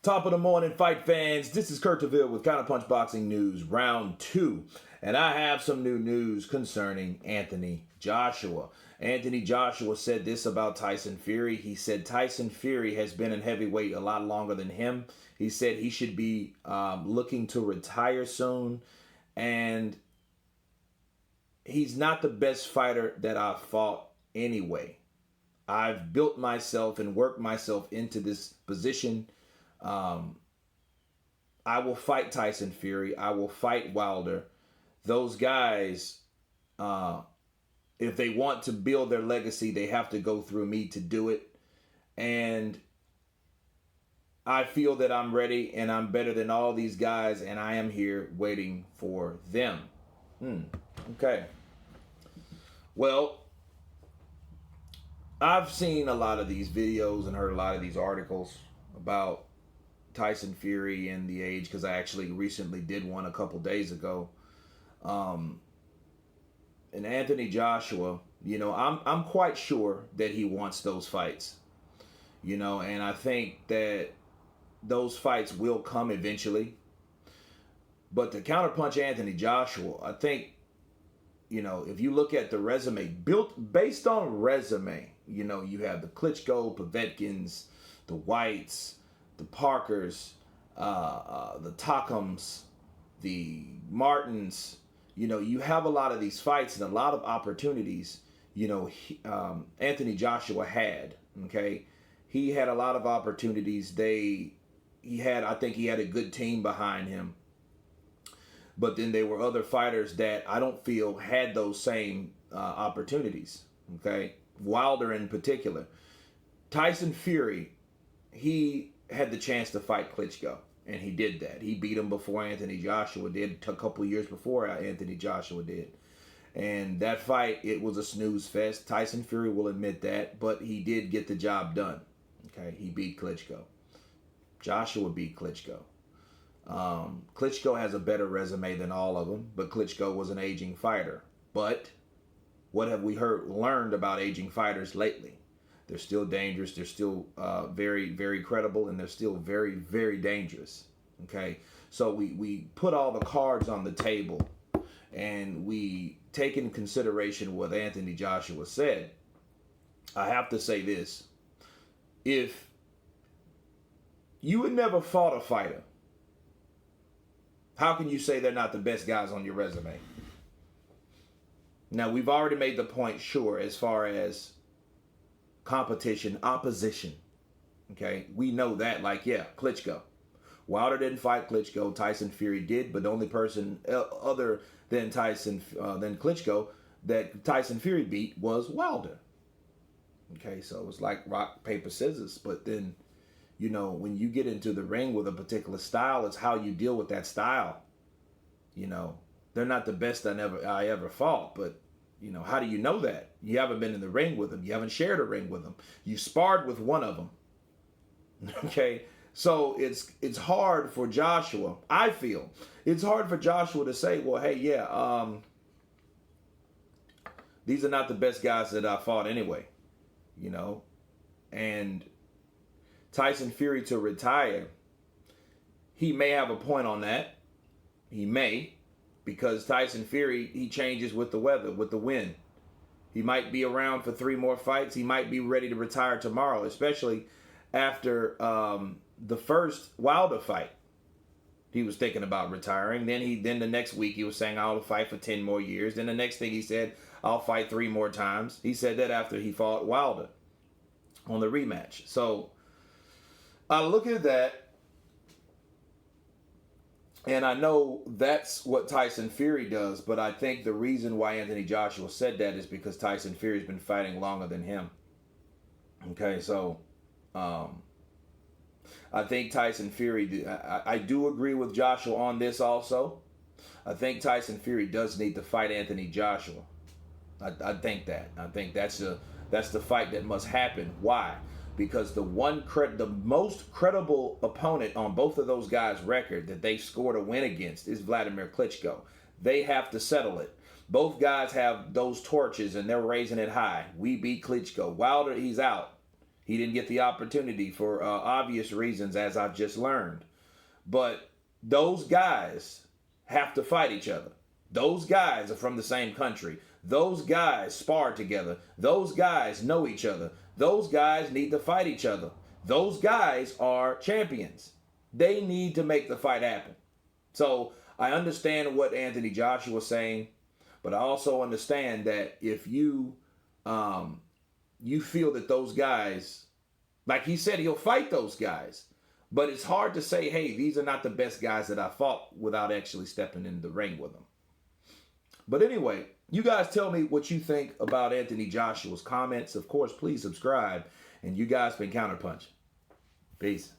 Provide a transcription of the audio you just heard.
Top of the morning, fight fans. This is Kurt DeVille with Counterpunch Boxing News, round 2. And I have some new news concerning Anthony Joshua. Anthony Joshua said this about Tyson Fury. He said Tyson Fury has been in heavyweight a lot longer than him. He said he should be looking to retire soon. And he's not the best fighter that I've fought anyway. I've built myself and worked myself into this position. I will fight Tyson Fury. I will fight Wilder. Those guys, if they want to build their legacy, they have to go through me to do it. And I feel that I'm ready and I'm better than all these guys, and I am here waiting for them. Okay. Well, I've seen a lot of these videos and heard a lot of these articles about Tyson Fury and the age, because I actually recently did one a couple days ago. And Anthony Joshua, I'm quite sure that he wants those fights, and I think that those fights will come eventually. But to counterpunch Anthony Joshua, I think, if you look at the resume, built based on resume, you have the Klitschko, Povetkins, the Whites, the Parkers, the Takums, the Martins. You have a lot of these fights and a lot of opportunities. Anthony Joshua had. Okay, he had a lot of opportunities. I think he had a good team behind him. But then there were other fighters that I don't feel had those same opportunities. Okay, Wilder in particular. Tyson Fury, he had the chance to fight Klitschko, and he did that. He beat him before Anthony Joshua did, a couple years before Anthony Joshua did. And that fight, it was a snooze fest. Tyson Fury will admit that, but he did get the job done. Okay, he beat Klitschko. Joshua beat Klitschko. Klitschko has a better resume than all of them, but Klitschko was an aging fighter. But what have we learned about aging fighters lately? They're still dangerous. They're still very, very credible, and they're still very, very dangerous. Okay, so we put all the cards on the table, and we take in consideration what Anthony Joshua said. I have to say this: if you had never fought a fighter, how can you say they're not the best guys on your resume? Now, we've already made the point, sure, as far as competition, opposition. Okay, we know that, Klitschko. Wilder didn't fight Klitschko. Tyson Fury did, but the only person other than Klitschko that Tyson Fury beat was Wilder. Okay, so it was like rock, paper, scissors. But then, when you get into the ring with a particular style, it's how you deal with that style. They're not the best I ever fought, but how do you know that? You haven't been in the ring with them. You haven't shared a ring with them. You sparred with one of them. Okay, so it's hard for Joshua. I feel it's hard for Joshua to say, well, hey, these are not the best guys that I fought anyway. And Tyson Fury to retire, he may have a point on that. He may, because Tyson Fury, he changes with the weather, with the wind. He might be around for 3 more fights. He might be ready to retire tomorrow, especially after the first Wilder fight. He was thinking about retiring. Then the next week he was saying, I'll fight for 10 more years. Then the next thing he said, I'll fight 3 more times. He said that after he fought Wilder on the rematch. So I look at that, and I know that's what Tyson Fury does, but I think the reason why Anthony Joshua said that is because Tyson Fury's been fighting longer than him. Okay, so I think Tyson Fury, I do agree with Joshua on this also. I think Tyson Fury does need to fight Anthony Joshua. I think that. I think that's the fight that must happen. Why? Because the most credible opponent on both of those guys' record that they scored a win against is Vladimir Klitschko. They have to settle it. Both guys have those torches, and they're raising it high. We beat Klitschko. Wilder, he's out. He didn't get the opportunity for obvious reasons, as I've just learned. But those guys have to fight each other. Those guys are from the same country. Those guys spar together. Those guys know each other. Those guys need to fight each other. Those guys are champions. They need to make the fight happen. So I understand what Anthony Joshua was saying, but I also understand that if you you feel that those guys, like he said, he'll fight those guys, but it's hard to say, hey, these are not the best guys that I fought without actually stepping in the ring with them. But anyway, you guys tell me what you think about Anthony Joshua's comments. Of course, please subscribe, and you guys been counterpunching. Peace.